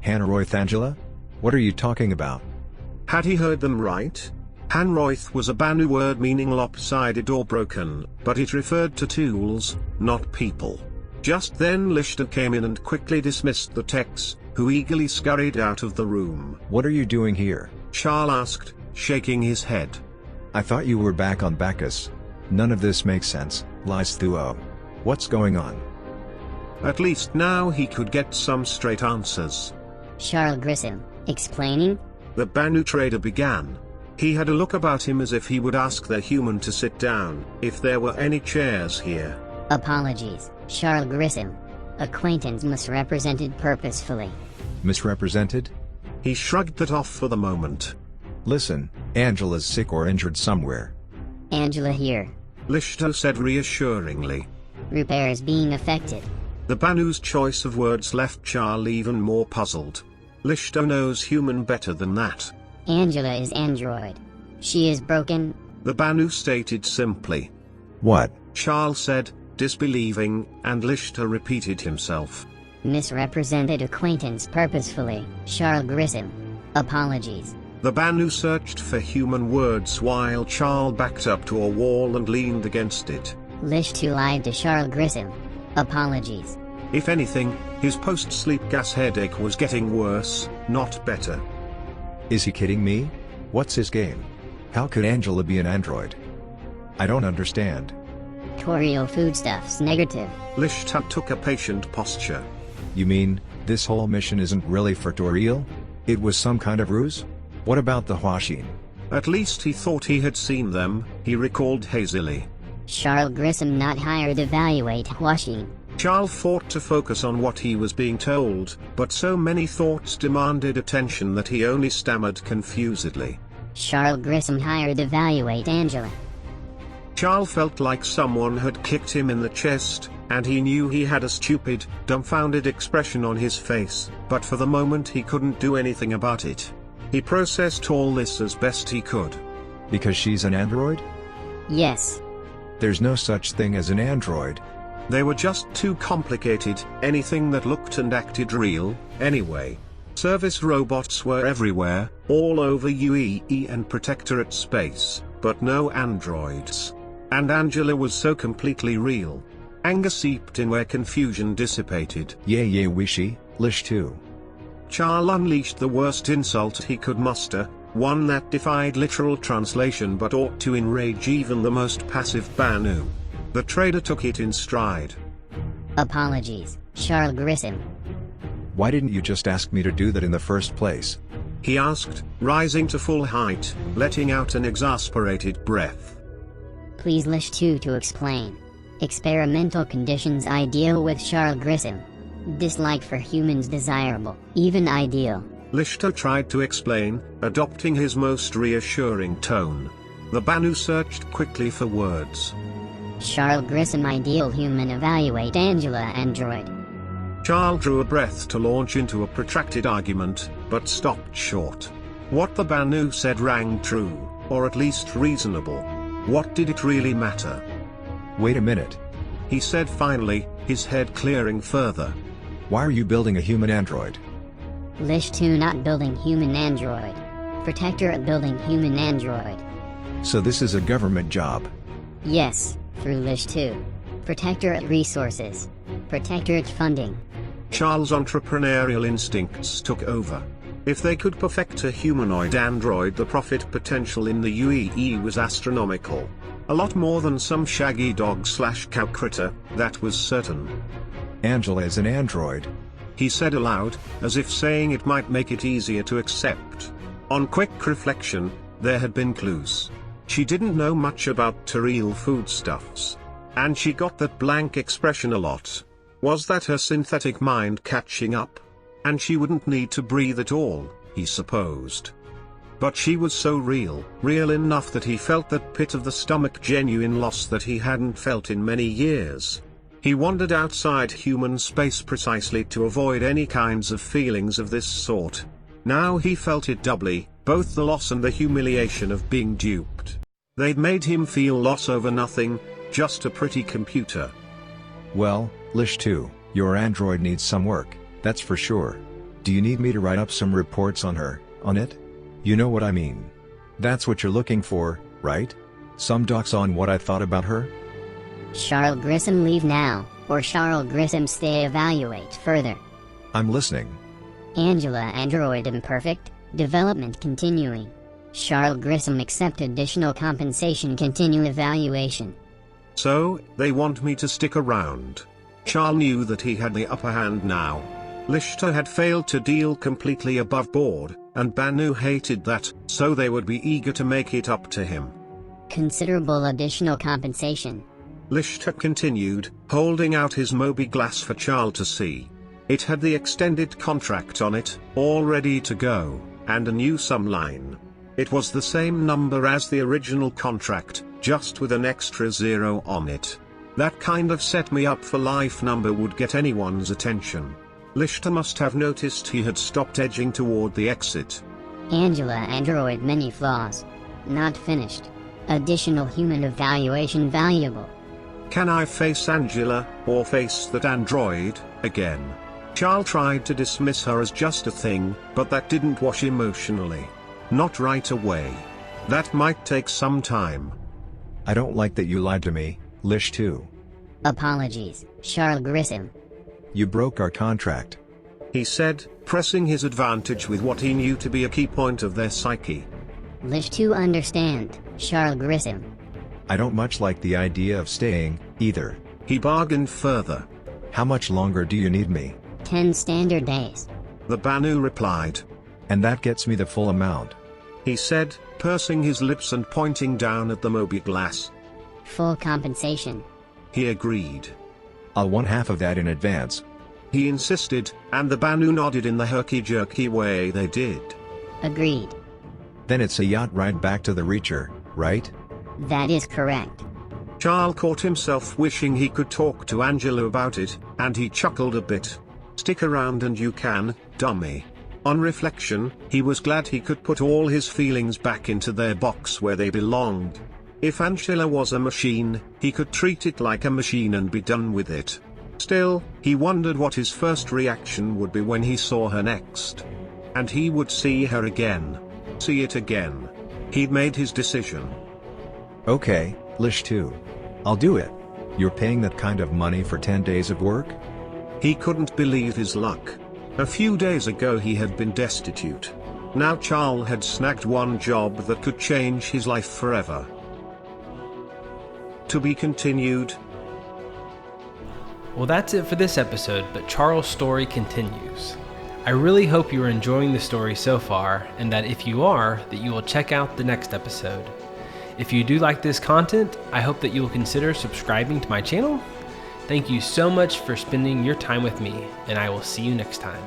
Hanroith Angela? What are you talking about? Had he heard them right? Hanroith was a Banu word meaning lopsided or broken, but it referred to tools, not people. Just then Lister came in and quickly dismissed the techs, who eagerly scurried out of the room. What are you doing here? Charles asked, shaking his head. I thought you were back on Bacchus. None of this makes sense, Lysthuo. What's going on? At least now he could get some straight answers. Charles Grissom, explaining? The Banu trader began. He had a look about him as if he would ask the human to sit down, if there were any chairs here. Apologies, Charles Grissom. Acquaintance misrepresented purposefully. Misrepresented? He shrugged that off for the moment. Listen, Angela's sick or injured somewhere. Angela here. Lister said reassuringly. Repairs being affected. The Banu's choice of words left Charles even more puzzled. Lister knows human better than that. Angela is android. She is broken. The Banu stated simply. What? Charles said, disbelieving, and Lister repeated himself. Misrepresented acquaintance purposefully, Charles Grissom. Apologies. The Banu searched for human words while Charles backed up to a wall and leaned against it. Lish lied to Charles Grissom. Apologies. If anything, his post-sleep gas headache was getting worse, not better. Is he kidding me? What's his game? How could Angela be an android? I don't understand. Toriel foodstuffs negative. Lister took a patient posture. You mean, this whole mission isn't really for Toriel? It was some kind of ruse? What about the Huashin? At least he thought he had seen them, he recalled hazily. Charles Grissom not hired evaluate Huashin. Charles fought to focus on what he was being told, but so many thoughts demanded attention that he only stammered confusedly. Charles Grissom hired evaluate Angela. Charles felt like someone had kicked him in the chest, and he knew he had a stupid, dumbfounded expression on his face, but for the moment he couldn't do anything about it. He processed all this as best he could. Because she's an android? Yes. There's no such thing as an android. They were just too complicated, anything that looked and acted real, anyway. Service robots were everywhere, all over UEE and Protectorate space, but no androids. And Angela was so completely real. Anger seeped in where confusion dissipated. Yeah wishy, Lish too. Charles unleashed the worst insult he could muster, one that defied literal translation but ought to enrage even the most passive Banu. The trader took it in stride. Apologies, Charles Grissom. Why didn't you just ask me to do that in the first place? He asked, rising to full height, letting out an exasperated breath. Please Lish 2 to explain. Experimental conditions ideal with Charles Grissom. Dislike for humans desirable, even ideal. Lister tried to explain, adopting his most reassuring tone. The Banu searched quickly for words. Charles Grissom ideal human evaluate Angela android. Charles drew a breath to launch into a protracted argument, but stopped short. What the Banu said rang true, or at least reasonable. What did it really matter? Wait a minute. He said finally, his head clearing further. Why are you building a human android? Lish 2 not building human android. Protectorate building human android. So this is a government job? Yes, through Lish 2. Protectorate resources. Protectorate funding. Charles' entrepreneurial instincts took over. If they could perfect a humanoid android, the profit potential in the UEE was astronomical. A lot more than some shaggy dog/cow critter, that was certain. Angela is an android, he said aloud, as if saying it might make it easier to accept. On quick reflection, there had been clues. She didn't know much about Toriel foodstuffs. And she got that blank expression a lot. Was that her synthetic mind catching up? And she wouldn't need to breathe at all, he supposed. But she was so real, real enough that he felt that pit of the stomach genuine loss that he hadn't felt in many years. He wandered outside human space precisely to avoid any kinds of feelings of this sort. Now he felt it doubly, both the loss and the humiliation of being duped. They'd made him feel loss over nothing, just a pretty computer. Well, Lish 2, your android needs some work, that's for sure. Do you need me to write up some reports on her, on it? You know what I mean. That's what you're looking for, right? Some docs on what I thought about her? Charles Grissom, leave now, or Charles Grissom stay, evaluate further. I'm listening. Angela, android imperfect, development continuing. Charles Grissom, accept additional compensation, continue evaluation. So, they want me to stick around. Charles knew that he had the upper hand now. Lichter had failed to deal completely above board, and Banu hated that, so they would be eager to make it up to him. Considerable additional compensation. Lichter continued, holding out his Moby glass for Charles to see. It had the extended contract on it, all ready to go, and a new sum line. It was the same number as the original contract, just with an extra 0 on it. That kind of set me up for life number would get anyone's attention. Lichter must have noticed he had stopped edging toward the exit. Angela, android, many flaws. Not finished. Additional human evaluation valuable. Can I face Angela, or face that android, again? Charles tried to dismiss her as just a thing, but that didn't wash emotionally. Not right away. That might take some time. I don't like that you lied to me, Lish too. Apologies, Charles Grissom. You broke our contract. He said, pressing his advantage with what he knew to be a key point of their psyche. Lish to understand, Charles Grissom. I don't much like the idea of staying, either. He bargained further. How much longer do you need me? 10 standard days. The Banu replied. And that gets me the full amount. He said, pursing his lips and pointing down at the Moby glass. Full compensation. He agreed. I'll want half of that in advance. He insisted, and the Banu nodded in the herky-jerky way they did. Agreed. Then it's a yacht ride back to the Reacher, right? That is correct. Charles caught himself wishing he could talk to Angela about it, and he chuckled a bit. Stick around and you can, dummy. On reflection, he was glad he could put all his feelings back into their box where they belonged. If Angela was a machine, he could treat it like a machine and be done with it. Still, he wondered what his first reaction would be when he saw her next. And he would see her again. See it again. He'd made his decision. Okay, Lish too. I'll do it. You're paying that kind of money for 10 days of work? He couldn't believe his luck. A few days ago he had been destitute. Now Charles had snagged one job that could change his life forever. To be continued. Well, that's it for this episode, but Charles' story continues. I really hope you are enjoying the story so far, and that if you are, that you will check out the next episode. If you do like this content, I hope that you will consider subscribing to my channel. Thank you so much for spending your time with me, and I will see you next time.